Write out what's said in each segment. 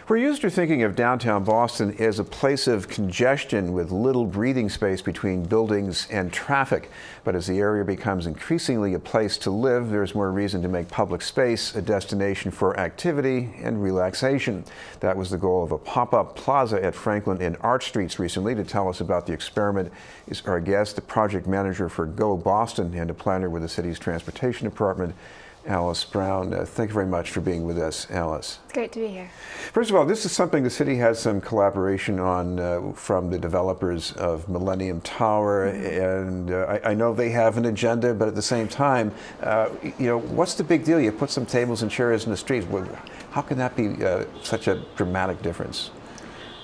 We're used to thinking of downtown Boston as a place of congestion with little breathing space between buildings and traffic. But as the area becomes increasingly a place to live, there's more reason to make public space a destination for activity and relaxation. That was the goal of a pop-up plaza at Franklin and Arch Streets recently. To tell us about the experiment is our guest, the project manager for Go Boston and a planner with the city's transportation department, Alice Brown. Thank you very much for being with us, Alice. It's great to be here. First of all, this is something the city has some collaboration on from the developers of Millennium Tower, and I know they have an agenda, but at the same time, what's the big deal? You put some tables and chairs in the streets. How can that be such a dramatic difference?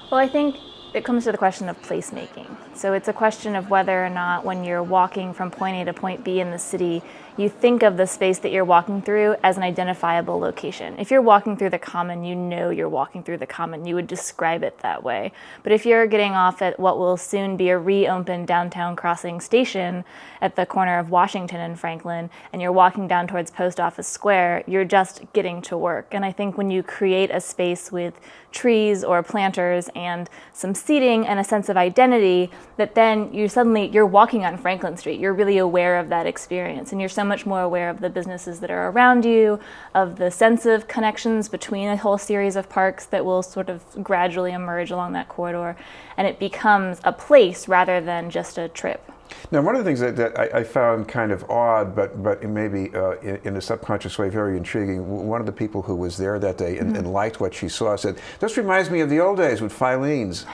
Well, I think it comes to the question of placemaking. So it's a question of whether or not when you're walking from point A to point B in the city, you think of the space that you're walking through as an identifiable location. If you're walking through the Common, you know you're walking through the Common. You would describe it that way. But if you're getting off at what will soon be a reopened downtown crossing station at the corner of Washington and Franklin, and you're walking down towards Post Office Square, you're just getting to work. And I think when you create a space with trees or planters and some seating and a sense of identity, that then you're walking on Franklin Street. You're really aware of that experience, and you're so much more aware of the businesses that are around you, of the sense of connections between a whole series of parks that will sort of gradually emerge along that corridor, and it becomes a place rather than just a trip. Now, one of the things that I found kind of odd, but maybe in a subconscious way very intriguing, one of the people who was there that day and liked what she saw said, "This reminds me of the old days with Filene's."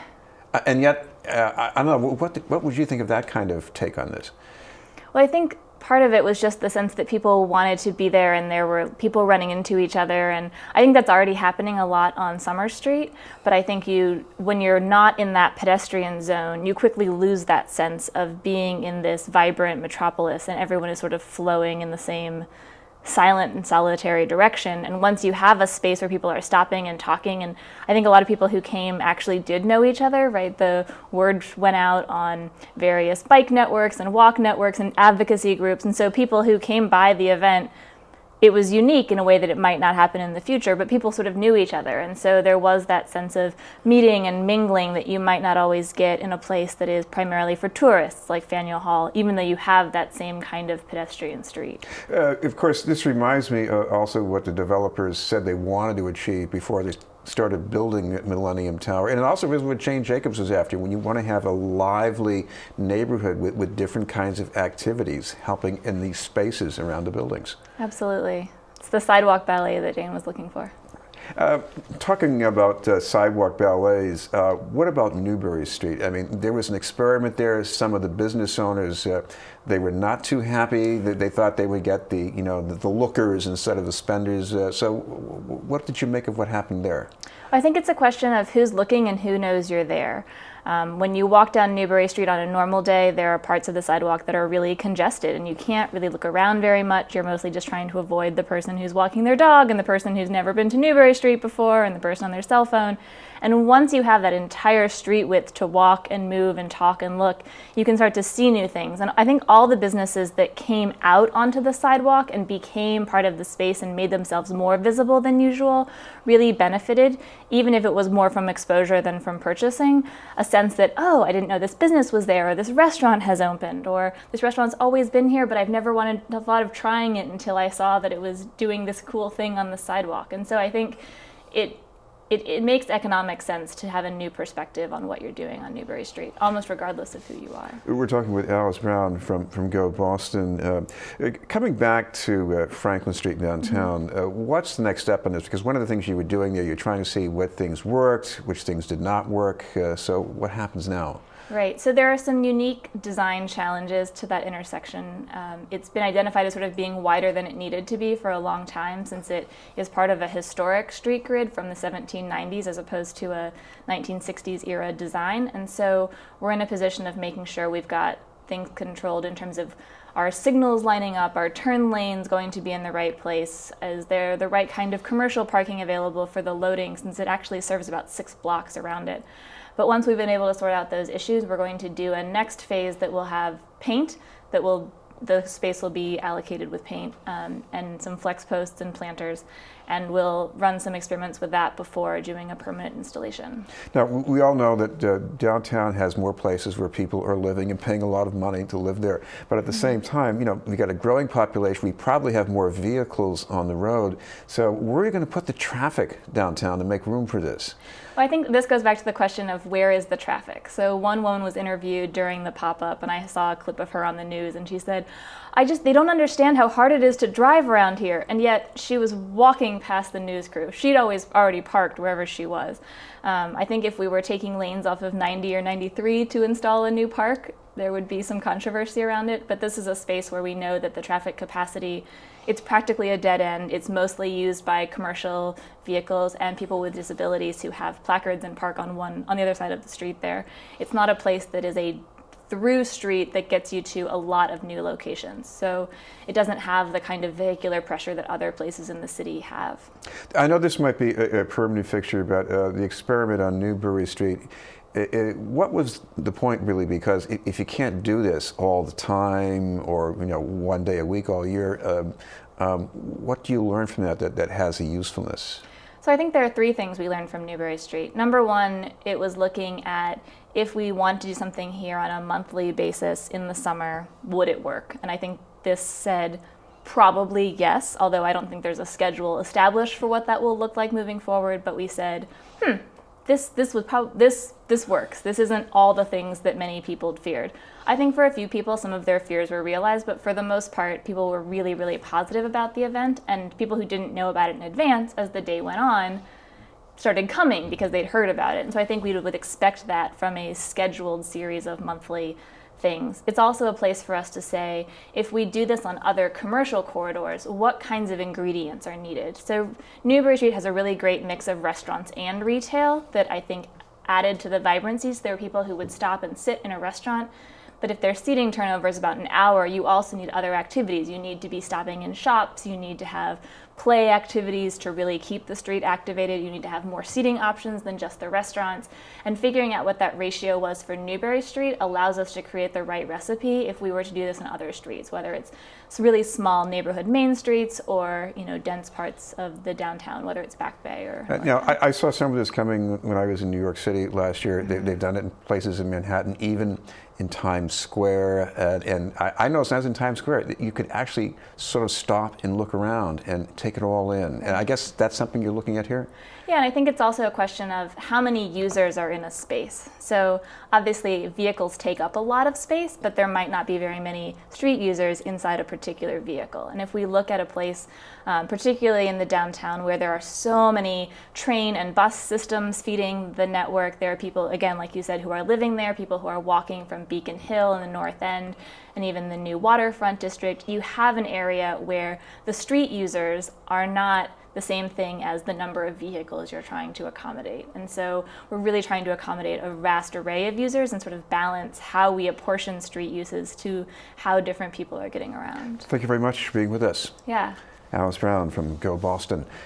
And yet, I don't know, what would you think of that kind of take on this? Well, I think part of it was just the sense that people wanted to be there and there were people running into each other, and I think that's already happening a lot on Summer Street, but I think when you're not in that pedestrian zone, you quickly lose that sense of being in this vibrant metropolis and everyone is sort of flowing in the same silent and solitary direction. And once you have a space where people are stopping and talking, and I think a lot of people who came actually did know each other, right? The word went out on various bike networks and walk networks and advocacy groups, and so people who came by the event, it was unique in a way that it might not happen in the future, but people sort of knew each other, and so there was that sense of meeting and mingling that you might not always get in a place that is primarily for tourists like Faneuil Hall, even though you have that same kind of pedestrian street. Of course, this reminds me also what the developers said they wanted to achieve before they started building at Millennium Tower, and it also is what Jane Jacobs was after, when you want to have a lively neighborhood with different kinds of activities helping in these spaces around the buildings. Absolutely. It's the sidewalk ballet that Jane was looking for. Talking about sidewalk ballets, what about Newbury Street? I mean, there was an experiment there. Some of the business owners, they were not too happy. They thought they would get the lookers instead of the spenders. So what did you make of what happened there? I think it's a question of who's looking and who knows you're there. When you walk down Newbury Street on a normal day, there are parts of the sidewalk that are really congested and you can't really look around very much. You're mostly just trying to avoid the person who's walking their dog and the person who's never been to Newbury Street before and the person on their cell phone. And once you have that entire street width to walk and move and talk and look, you can start to see new things. And I think all the businesses that came out onto the sidewalk and became part of the space and made themselves more visible than usual really benefited, even if it was more from exposure than from purchasing. A sense that, oh, I didn't know this business was there, or this restaurant has opened, or this restaurant's always been here, but I've never thought of trying it until I saw that it was doing this cool thing on the sidewalk. And so I think it makes economic sense to have a new perspective on what you're doing on Newbury Street, almost regardless of who you are. We're talking with Alice Brown from Go Boston. Coming back to Franklin Street downtown, what's the next step on this? Because one of the things you were doing there, you're trying to see what things worked, which things did not work. So what happens now? Right, so there are some unique design challenges to that intersection. It's been identified as sort of being wider than it needed to be for a long time, since it is part of a historic street grid from the 1790s as opposed to a 1960s era design. And so we're in a position of making sure we've got things controlled in terms of our signals lining up, our turn lanes going to be in the right place, is there the right kind of commercial parking available for the loading, since it actually serves about 6 blocks around it. But once we've been able to sort out those issues, we're going to do a next phase that will have paint, the space will be allocated with paint and some flex posts and planters. and we'll run some experiments with that before doing a permanent installation. Now, we all know that downtown has more places where people are living and paying a lot of money to live there. But at the same time, we've got a growing population. We probably have more vehicles on the road. So where are you going to put the traffic downtown to make room for this? Well, I think this goes back to the question of where is the traffic. So one woman was interviewed during the pop-up, and I saw a clip of her on the news, and she said, they don't understand how hard it is to drive around here. And yet she was walking past the news crew. She'd already parked wherever she was. I think if we were taking lanes off of 90 or 93 to install a new park, there would be some controversy around it. But this is a space where we know that the traffic capacity, it's practically a dead end. It's mostly used by commercial vehicles and people with disabilities who have placards and park on the other side of the street there. It's not a place that is a through street that gets you to a lot of new locations. So it doesn't have the kind of vehicular pressure that other places in the city have. I know this might be a permanent fixture, but the experiment on Newbury Street, what was the point really? Because if you can't do this all the time or one day a week all year, what do you learn from that has a usefulness? So I think there are three things we learned from Newbury Street. Number one, it was looking at if we want to do something here on a monthly basis in the summer, would it work? And I think this said probably yes, although I don't think there's a schedule established for what that will look like moving forward. But we said, this works. This isn't all the things that many people feared. I think for a few people, some of their fears were realized, but for the most part, people were really, really positive about the event, and people who didn't know about it in advance, as the day went on, started coming because they'd heard about it. And so I think we would expect that from a scheduled series of monthly things. It's also a place for us to say, if we do this on other commercial corridors, what kinds of ingredients are needed? So Newbury Street has a really great mix of restaurants and retail that I think added to the vibrancy. So there are people who would stop and sit in a restaurant, but if their seating turnover is about an hour, you also need other activities. You need to be stopping in shops, you need to have play activities to really keep the street activated. You need to have more seating options than just the restaurants. And figuring out what that ratio was for Newbury Street allows us to create the right recipe if we were to do this in other streets, whether it's really small neighborhood main streets or dense parts of the downtown, whether it's Back Bay or Now, I saw some of this coming when I was in New York City last year. They've done it in places in Manhattan, even in Times Square. And I noticed when I was in Times Square that you could actually sort of stop and look around and take it all in. And I guess that's something you're looking at here? Yeah, and I think it's also a question of how many users are in a space. So obviously vehicles take up a lot of space, but there might not be very many street users inside a particular vehicle. And if we look at a place, particularly in the downtown, where there are so many train and bus systems feeding the network, there are people, again, like you said, who are living there, people who are walking from Beacon Hill in the North End, and even the new waterfront district. You have an area where the street users are not the same thing as the number of vehicles you're trying to accommodate. And so we're really trying to accommodate a vast array of users and sort of balance how we apportion street uses to how different people are getting around. Thank you very much for being with us. Yeah. Alice Brown from Go Boston.